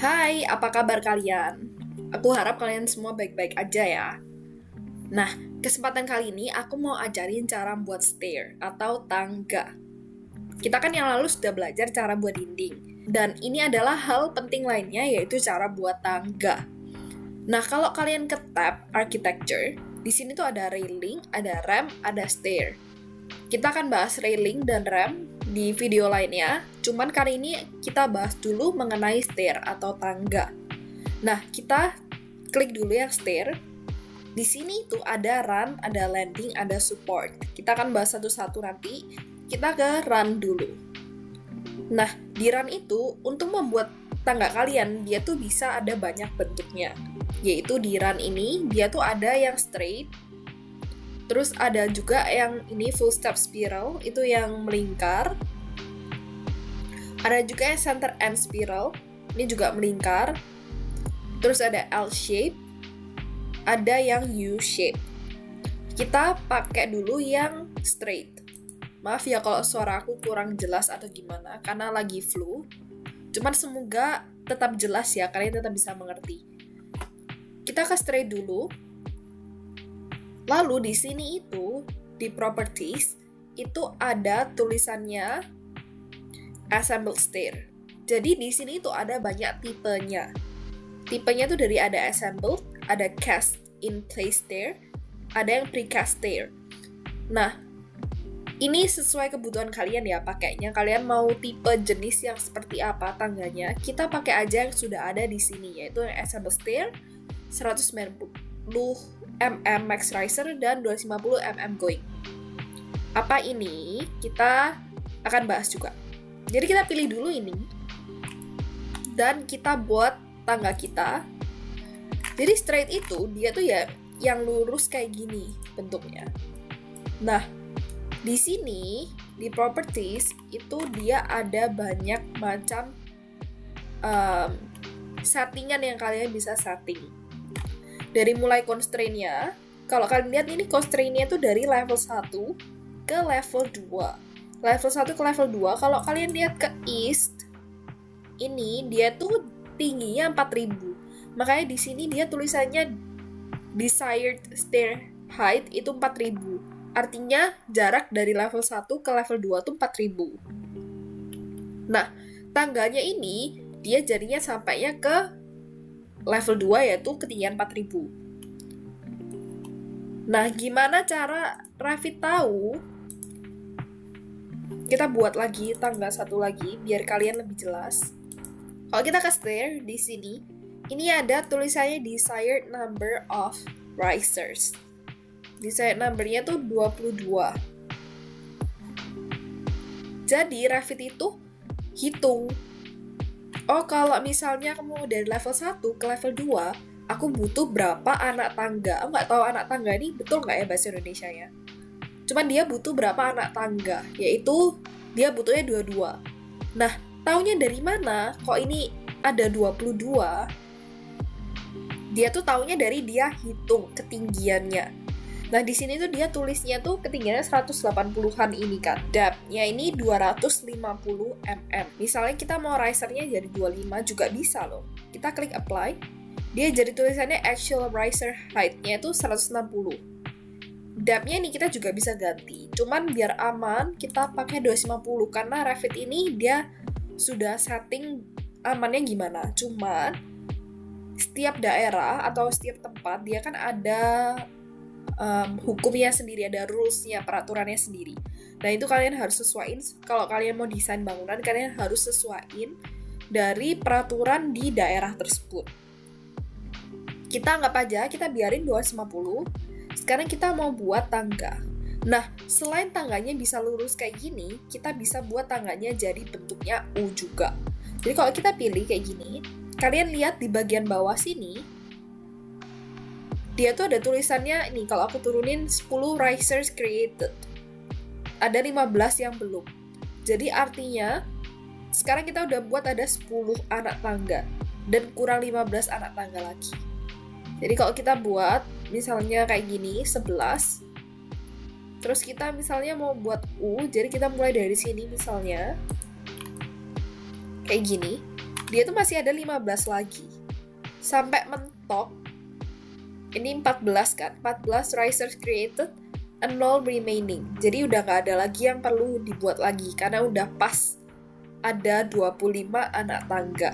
Hai, apa kabar kalian? Aku harap kalian semua baik-baik aja ya. Nah, kesempatan kali ini aku mau ajarin cara buat stair atau tangga. Kita kan yang lalu sudah belajar cara buat dinding. Dan ini adalah hal penting lainnya, yaitu cara buat tangga. Nah, kalau kalian ke tab architecture, di sini tuh ada railing, ada ramp, ada stair. Kita akan bahas railing dan ramp di video lainnya, cuman kali ini kita bahas dulu mengenai stair atau tangga. Nah, kita klik dulu yang stair. Di sini tuh ada run, ada landing, ada support. Kita akan bahas satu-satu nanti. Kita ke run dulu. Nah, di run itu, untuk membuat tangga kalian, dia tuh bisa ada banyak bentuknya. Yaitu di run ini, dia tuh ada yang straight, terus ada juga yang ini full step spiral, itu yang melingkar. Ada juga yang center end spiral, ini juga melingkar. Terus ada L shape, ada yang U shape. Kita pakai dulu yang straight. Maaf ya kalau suara aku kurang jelas atau gimana, karena lagi flu. Cuman semoga tetap jelas ya, kalian tetap bisa mengerti. Kita ke straight dulu. Lalu di sini itu, di properties, itu ada tulisannya assembled stair. Jadi di sini itu ada banyak tipenya. Tipenya tuh dari ada assembled, ada cast in place stair, ada yang precast stair. Nah, ini sesuai kebutuhan kalian ya pakainya. Kalian mau tipe jenis yang seperti apa tangganya, kita pakai aja yang sudah ada di sini, yaitu yang assembled stair 190 mm max riser dan 250 mm going. Apa ini? Kita akan bahas juga. Jadi kita pilih dulu ini dan kita buat tangga kita. Jadi straight itu dia tuh ya yang lurus kayak gini bentuknya. Nah, di sini di properties itu dia ada banyak macam settingan yang kalian bisa setting. Dari mulai constraint-nya, kalau kalian lihat ini constraint-nya tuh dari level 1 ke level 2. Level 1 ke level 2, kalau kalian lihat ke east, ini dia tuh tingginya 4000. Makanya di sini dia tulisannya desired stair height itu 4000. Artinya jarak dari level 1 ke level 2 tuh 4000. Nah, tangganya ini dia jadinya sampainya ke level 2 yaitu ketinggian 4000. Nah, gimana cara Raffi tahu? Kita buat lagi tangga satu lagi biar kalian lebih jelas. Kalau kita ke stair di sini, ini ada tulisannya desired number of risers. Desired number-nya tuh 22. Jadi Raffi itu hitung, oh kalau misalnya kamu dari level 1 ke level 2, aku butuh berapa anak tangga. Aku nggak tahu anak tangga ini betul nggak ya bahasa Indonesia ya. Cuman dia butuh berapa anak tangga, yaitu dia butuhnya 22. Nah, taunya dari mana kok ini ada 22? Dia tuh taunya dari dia hitung ketinggiannya. Nah, di sini tuh dia tulisnya tuh ketinggiannya 180-an ini kan. Depth-nya ini 250 mm. Misalnya kita mau risernya jadi 25 juga bisa loh. Kita klik apply. Dia jadi tulisannya actual riser height-nya itu 160. Depth-nya ini kita juga bisa ganti. Cuman biar aman kita pakai 250 karena Revit ini dia sudah setting amannya gimana. Cuman setiap daerah atau setiap tempat dia kan ada hukumnya sendiri, ada rules-nya, peraturannya sendiri. Nah, itu kalian harus sesuaiin. Kalau kalian mau desain bangunan, kalian harus sesuaiin dari peraturan di daerah tersebut. Kita anggap aja, kita biarin 250. Sekarang kita mau buat tangga. Nah, selain tangganya bisa lurus kayak gini, kita bisa buat tangganya jadi bentuknya U juga. Jadi kalau kita pilih kayak gini, kalian lihat di bagian bawah sini, dia tuh ada tulisannya ini, kalau aku turunin 10 risers created. Ada 15 yang belum. Jadi artinya sekarang kita udah buat ada 10 anak tangga dan kurang 15 anak tangga lagi. Jadi kalau kita buat misalnya kayak gini 11. Terus kita misalnya mau buat U, jadi kita mulai dari sini misalnya kayak gini. dia tuh masih ada 15 lagi. Sampai mentok, ini 14 kan, 14 risers created and 0 remaining. Jadi udah gak ada lagi yang perlu dibuat lagi, karena udah pas ada 25 anak tangga.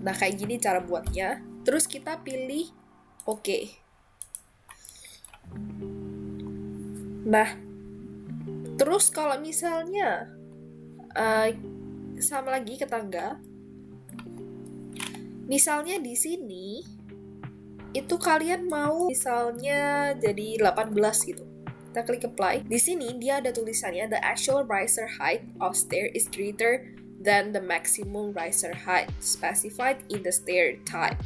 Nah, kayak gini cara buatnya. Terus kita pilih oke. Nah, terus kalau misalnya sama lagi ke tangga, misalnya di sini itu kalian mau misalnya jadi 18 gitu. Kita klik apply. Di sini dia ada tulisannya the actual riser height of stair is greater than the maximum riser height specified in the stair type.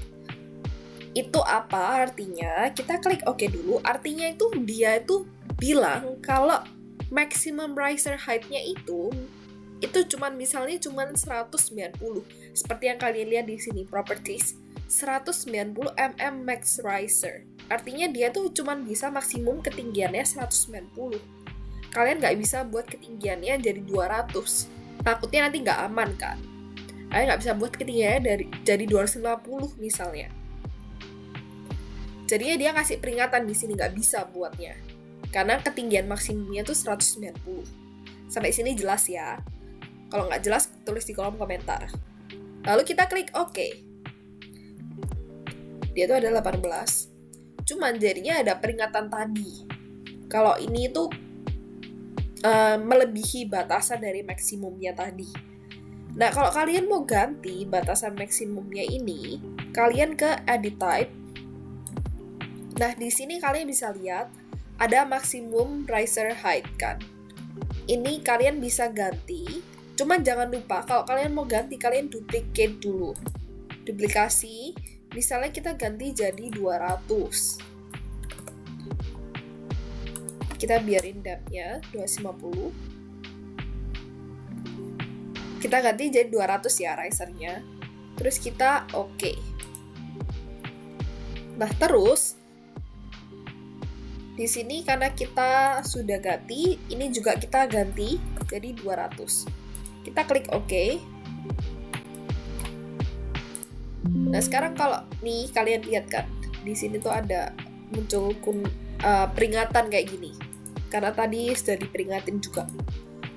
Itu apa artinya? Kita klik oke dulu. Artinya itu dia itu bilang kalau maximum riser height-nya itu cuman misalnya cuman 190. Seperti yang kalian lihat di sini properties 190 mm max riser. Artinya dia tuh cuman bisa maksimum ketinggiannya 190. Kalian nggak bisa buat ketinggiannya jadi 200. Takutnya nanti nggak aman kan? Kalian nggak bisa buat ketinggiannya jadi 250 misalnya. Jadinya dia ngasih peringatan di sini nggak bisa buatnya. Karena ketinggian maksimumnya tuh 190. Sampai sini jelas ya. Kalau nggak jelas, tulis di kolom komentar. Lalu kita klik OK. Dia tuh ada 18. Cuman jadinya ada peringatan tadi. Kalau ini tuh melebihi batasan dari maksimumnya tadi. Nah, kalau kalian mau ganti batasan maksimumnya ini, kalian ke Edit Type. Nah, di sini kalian bisa lihat ada maximum riser height kan. Ini kalian bisa ganti. Cuman jangan lupa kalau kalian mau ganti, kalian duplicate dulu. Duplikasi, misalnya kita ganti jadi 200. Kita biarin depth-nya 250. Kita ganti jadi 200 ya risernya. Terus kita oke. Nah, terus di sini karena kita sudah ganti, ini juga kita ganti jadi 200. Kita klik OK. Nah, sekarang kalau nih kalian lihat kan, di sini tuh ada muncul peringatan kayak gini. Karena tadi sudah diperingatin juga.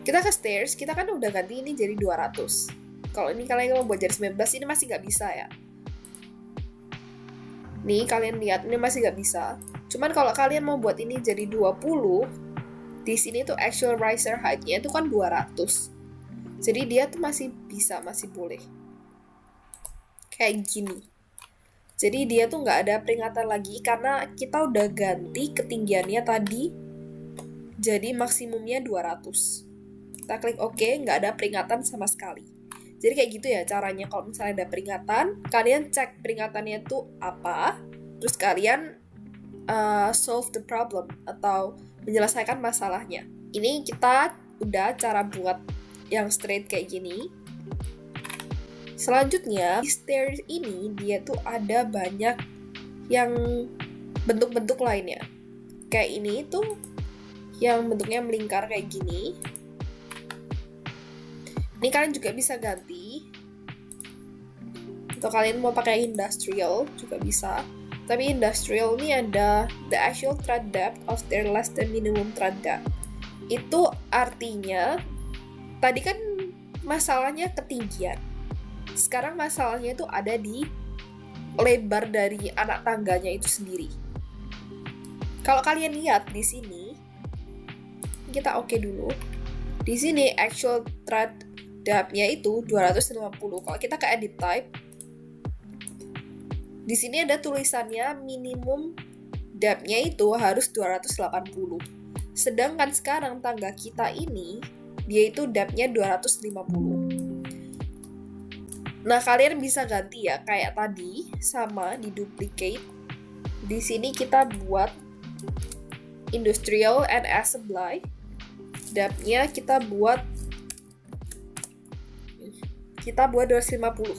Kita ke stairs, kita kan udah ganti ini jadi 200. Kalau ini kalian mau buat jadi 19, ini masih nggak bisa ya. Nih, kalian lihat, ini masih nggak bisa. Cuman kalau kalian mau buat ini jadi 20, di sini tuh actual riser height-nya itu kan 200. Jadi dia tuh masih bisa, masih boleh. Kayak gini. Jadi dia tuh nggak ada peringatan lagi karena kita udah ganti ketinggiannya tadi jadi maksimumnya 200. Kita klik OK, nggak ada peringatan sama sekali. Jadi kayak gitu ya caranya. Kalau misalnya ada peringatan, kalian cek peringatannya tuh apa, terus kalian solve the problem atau menyelesaikan masalahnya. Ini kita udah cara buat yang straight kayak gini. Selanjutnya, di stairs ini dia tuh ada banyak yang bentuk-bentuk lainnya. Kayak ini tuh yang bentuknya melingkar kayak gini. Ini kalian juga bisa ganti. Atau kalian mau pakai industrial juga bisa. Tapi industrial ini ada the actual thread depth of their less than minimum thread depth. Itu artinya tadi kan masalahnya ketinggian. Sekarang masalahnya itu ada di lebar dari anak tangganya itu sendiri. Kalau kalian lihat di sini, kita oke dulu. Di sini actual thread depth-nya itu 250. Kalau kita ke edit type, di sini ada tulisannya minimum depth-nya itu harus 280. Sedangkan sekarang tangga kita ini dia itu depth-nya 250. Nah, kalian bisa ganti ya kayak tadi, sama di duplicate. Di sini kita buat industrial and assembly. Depth-nya kita buat 250.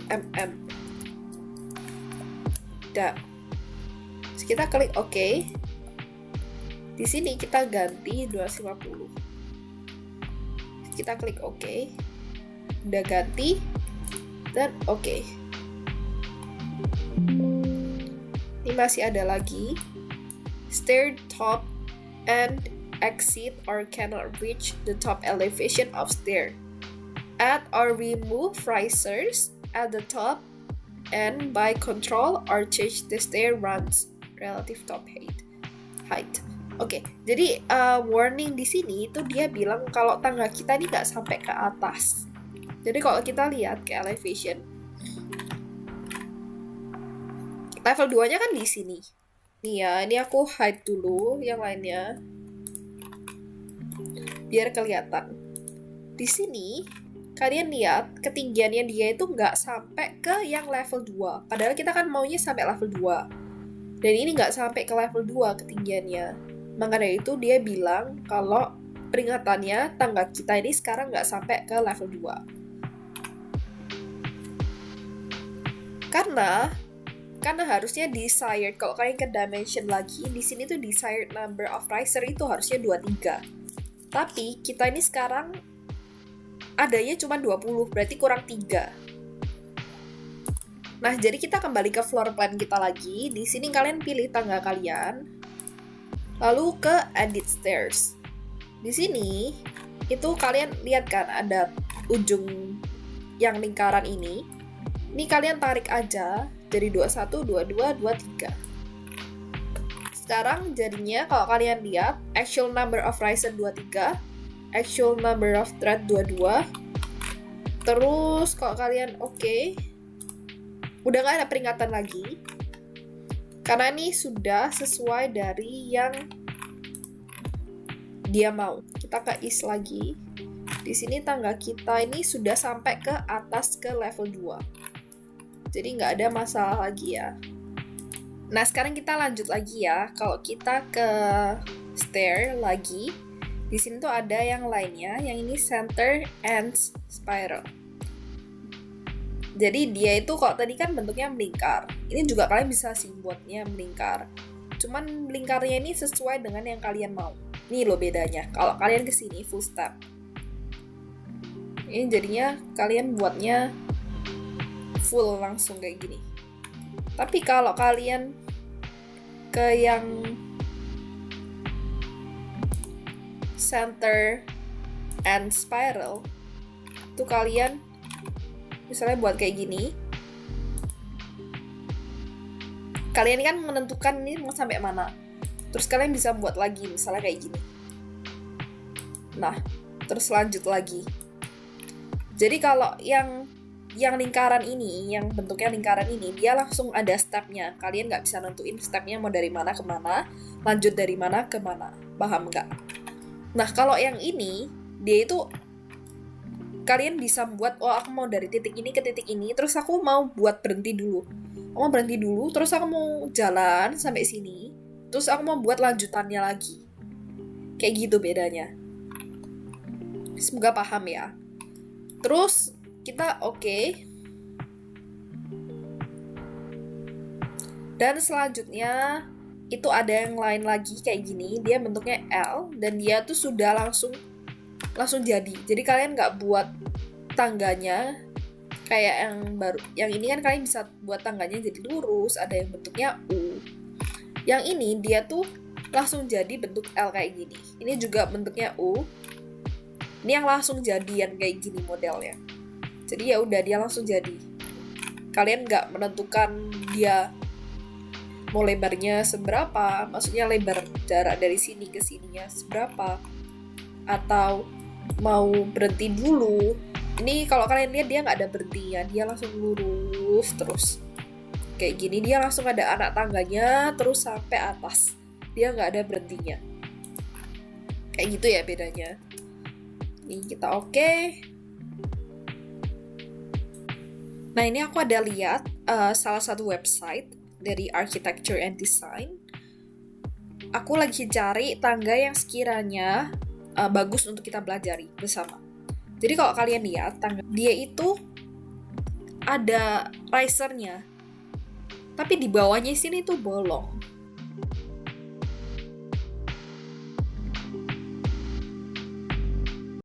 mm. Dah. Kita klik OK. Di sini kita ganti 250. Kita klik OK. Udah ganti dan OK. Ini masih ada lagi. Stair top and exit or cannot reach the top elevation of stair. Add or remove risers at the top and by control or change the stair runs relative top height. Oke, jadi warning di sini itu dia bilang kalau tangga kita ini nggak sampai ke atas. Jadi kalau kita lihat ke elevation, level 2-nya kan di sini. Nih ya, ini aku hide dulu yang lainnya biar kelihatan. Di sini kalian lihat ketinggiannya dia itu nggak sampai ke yang level 2. Padahal kita kan maunya sampai level 2. Dan ini nggak sampai ke level 2 ketinggiannya. Maka dari itu dia bilang kalau peringatannya tangga kita ini sekarang nggak sampai ke level 2. Karena harusnya desired, kalau kalian ke dimension lagi, di sini tuh desired number of riser itu harusnya 23. Tapi kita ini sekarang adanya cuma 20, berarti kurang 3. Nah, jadi kita kembali ke floor plan kita lagi. Di sini kalian pilih tangga kalian, lalu ke edit stairs. Di sini itu kalian lihat kan ada ujung yang lingkaran ini. Ini kalian tarik aja dari 21, 22, 23. Sekarang jadinya kalau kalian lihat actual number of riser 23, actual number of thread 22. Terus kalau kalian OK, udah gak ada peringatan lagi. Karena ini sudah sesuai dari yang dia mau. Kita ke is lagi. Di sini tangga kita ini sudah sampai ke atas ke level 2. Jadi nggak ada masalah lagi ya. Nah, sekarang kita lanjut lagi ya. Kalau kita ke stair lagi, di sini tuh ada yang lainnya. Yang ini center and spiral. Jadi dia itu kalau tadi kan bentuknya melingkar. Ini juga kalian bisa sih buatnya melingkar. Cuman melingkarnya ini sesuai dengan yang kalian mau. Ini loh bedanya. Kalau kalian kesini full step. Ini jadinya kalian buatnya full langsung kayak gini. Tapi kalau kalian ke yang center and spiral, itu kalian misalnya buat kayak gini. Kalian kan menentukan ini mau sampai mana. Terus kalian bisa buat lagi misalnya kayak gini. Nah, terus lanjut lagi. Jadi kalau yang lingkaran ini, yang bentuknya lingkaran ini, dia langsung ada stepnya. Kalian nggak bisa nentuin stepnya mau dari mana ke mana, lanjut dari mana ke mana. Paham nggak? Nah, kalau yang ini, dia itu kalian bisa buat, oh aku mau dari titik ini ke titik ini, terus aku mau buat berhenti dulu. Aku mau berhenti dulu, terus aku mau jalan sampai sini, terus aku mau buat lanjutannya lagi. Kayak gitu bedanya. Semoga paham ya. Terus kita OK. Dan selanjutnya itu ada yang lain lagi kayak gini. Dia bentuknya L dan dia tuh sudah langsung jadi. Jadi kalian nggak buat tangganya kayak yang baru. Yang ini kan kalian bisa buat tangganya jadi lurus. Ada yang bentuknya U. Yang ini dia tuh langsung jadi bentuk L kayak gini. Ini juga bentuknya U. Ini yang langsung jadian kayak gini modelnya. Jadi ya udah dia langsung jadi. Kalian nggak menentukan dia mau lebarnya seberapa, maksudnya lebar jarak dari sini ke sininya seberapa, atau mau berhenti dulu. Ini kalau kalian lihat dia nggak ada berhentinya, dia langsung lurus terus. Kayak gini dia langsung ada anak tangganya terus sampai atas. Dia nggak ada berhentinya. Kayak gitu ya bedanya. Ini kita OK. Nah, ini aku ada lihat salah satu website dari Architecture and Design. Aku lagi cari tangga yang sekiranya bagus untuk kita pelajari bersama. Jadi kalau kalian lihat, tangga dia itu ada risernya. Tapi di bawahnya sini tuh bolong.